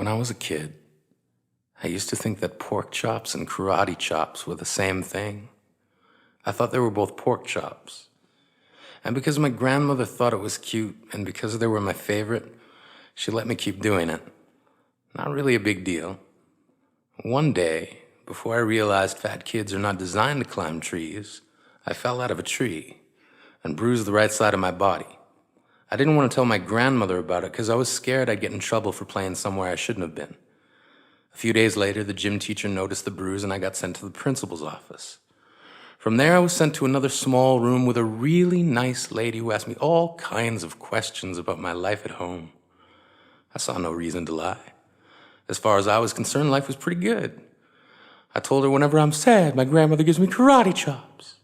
When I was a kid, I used to think that pork chops and karate chops were the same thing. I thought they were both pork chops. And because my grandmother thought it was cute, and because they were my favorite, she let me keep doing it. Not really a big deal. One day, before I realized fat kids are not designed to climb trees, I fell out of a tree and bruised the right side of my body. I didn't want to tell my grandmother about it because I was scared I'd get in trouble for playing somewhere I shouldn't have been. A few days later, the gym teacher noticed the bruise and I got sent to the principal's office. From there, I was sent to another small room with a really nice lady who asked me all kinds of questions about my life at home. I saw no reason to lie. As far as I was concerned, life was pretty good. I told her whenever I'm sad, my grandmother gives me karate chops.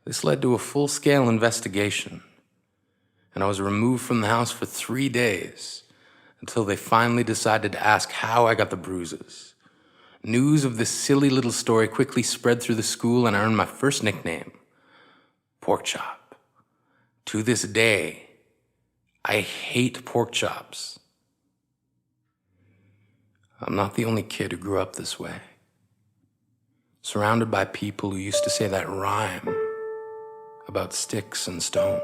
This led to a full-scale investigation, and I was removed from the house for 3 days until they finally decided to ask how I got the bruises. News of this silly little story quickly spread through the school, and I earned my first nickname, Pork Chop. To this day, I hate pork chops. I'm not the only kid who grew up this way, surrounded by people who used to say that rhyme about sticks and stones.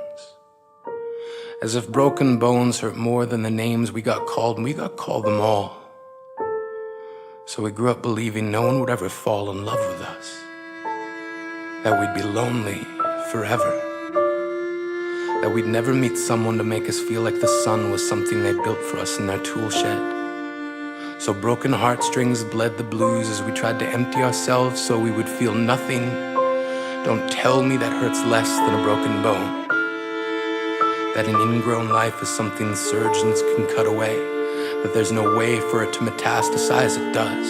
As if broken bones hurt more than the names we got called, and we got called them all. So we grew up believing no one would ever fall in love with us, that we'd be lonely forever, that we'd never meet someone to make us feel like the sun was something they built for us in their tool shed. So broken heartstrings bled the blues as we tried to empty ourselves so we would feel nothing. Don't tell me that hurts less than a broken bone. That an ingrown life is something surgeons can cut away, that there's no way for it to metastasize, it does.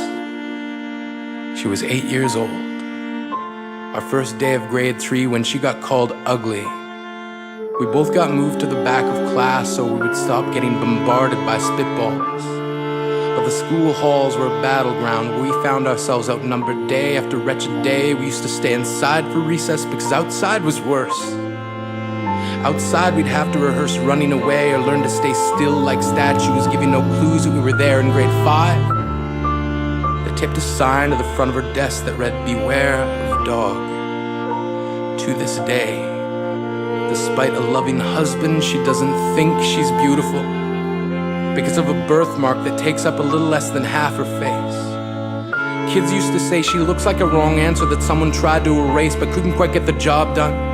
She was 8 years old. Our first day of grade 3 when she got called ugly. We both got moved to the back of class so we would stop getting bombarded by spitballs. But the school halls were a battleground where we found ourselves outnumbered day after wretched day. We used to stay inside for recess because outside was worse. Outside we'd have to rehearse running away or learn to stay still like statues, giving no clues that we were there in grade 5. They taped a sign to the front of her desk that read, "Beware of dog." To this day, despite a loving husband, she doesn't think she's beautiful because of a birthmark that takes up a little less than half her face. Kids used to say she looks like a wrong answer that someone tried to erase but couldn't quite get the job done.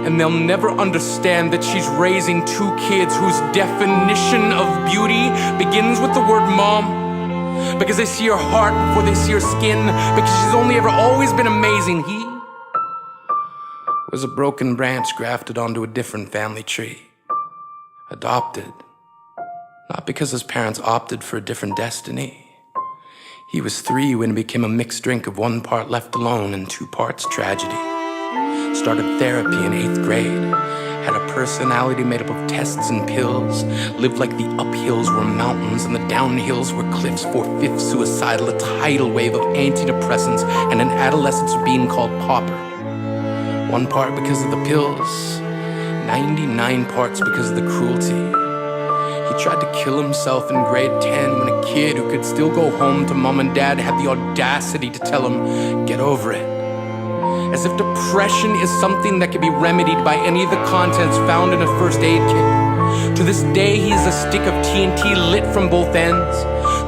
And they'll never understand that she's raising 2 kids whose definition of beauty begins with the word mom. Because they see her heart before they see her skin. Because she's only ever always been amazing. He was a broken branch grafted onto a different family tree. Adopted. Not because his parents opted for a different destiny. He was 3 when it became a mixed drink of 1 part left alone and 2 parts tragedy. Started therapy in 8th grade. Had a personality made up of tests and pills. Lived like the uphills were mountains and the downhills were cliffs. 4/5 suicidal, a tidal wave of antidepressants, and an adolescence being called pauper. 1 part because of the pills, 99 parts because of the cruelty. He tried to kill himself in grade 10 when a kid who could still go home to mom and dad had the audacity to tell him, "Get over it." As if depression is something that can be remedied by any of the contents found in a first aid kit. To this day, he is a stick of TNT lit from both ends.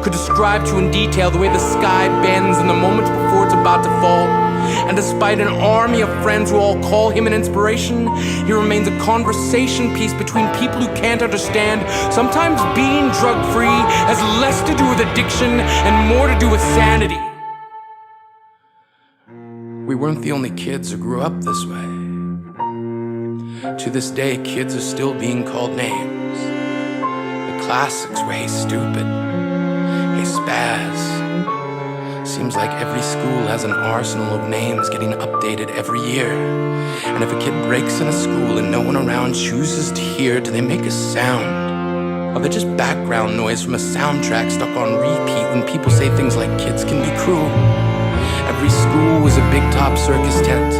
Could describe to in detail the way the sky bends in the moments before it's about to fall. And despite an army of friends who all call him an inspiration, he remains a conversation piece between people who can't understand. Sometimes being drug-free has less to do with addiction and more to do with sanity. We weren't the only kids who grew up this way. To this day, kids are still being called names. The classics were, "Hey stupid," "Hey spaz." Seems like every school has an arsenal of names getting updated every year. And if a kid breaks in a school and no one around chooses to hear, do they make a sound? Or they're just background noise from a soundtrack stuck on repeat when people say things like kids can be cruel? Every school was a big top circus tent,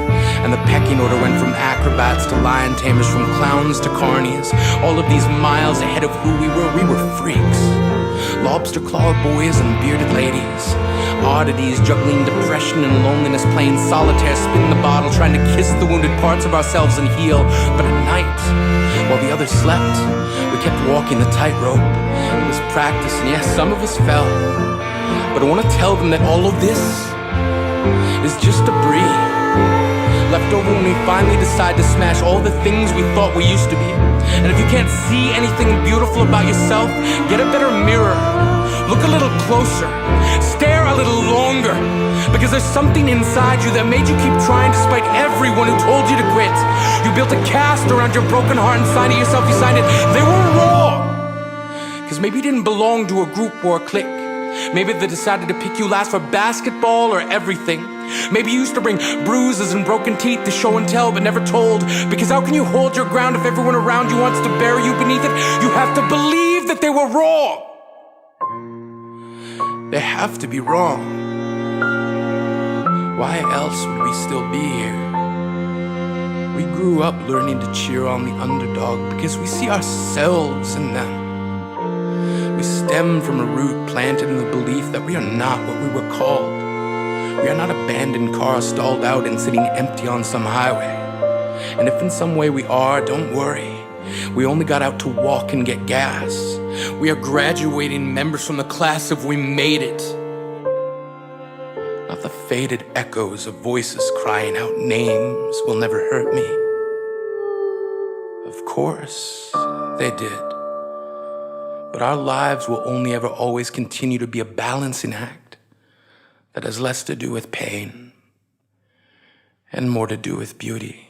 and the pecking order went from acrobats to lion tamers, from clowns to carnies. All of these miles ahead of who we were freaks. lobster-clawed boys and bearded ladies, oddities juggling depression and loneliness, playing solitaire, spinning the bottle, trying to kiss the wounded parts of ourselves and heal. But at night, while the others slept, we kept walking the tightrope. It was practice, and yes, some of us fell. But I want to tell them that all of this is just debris, left over when we finally decide to smash all the things we thought we used to be. And if you can't see anything beautiful about yourself, get a better mirror. Look a little closer. Stare a little longer. Because there's something inside you that made you keep trying despite everyone who told you to quit. You built a cast around your broken heart and signed it yourself. You signed it. They were raw. Because maybe you didn't belong to a group or a clique. Maybe they decided to pick you last for basketball or everything. Maybe you used to bring bruises and broken teeth to show and tell but never told. Because how can you hold your ground if everyone around you wants to bury you beneath it? You have to believe that they were wrong. They have to be wrong. Why else would we still be here? We grew up learning to cheer on the underdog because we see ourselves in them. We stem from a root planted in the belief that we are not what we were called. We are not abandoned cars stalled out and sitting empty on some highway. And if in some way we are, don't worry. We only got out to walk and get gas. We are graduating members from the class if we made it. Not the faded echoes of voices crying out names will never hurt me. Of course, they did. But our lives will only ever always continue to be a balancing act that has less to do with pain and more to do with beauty.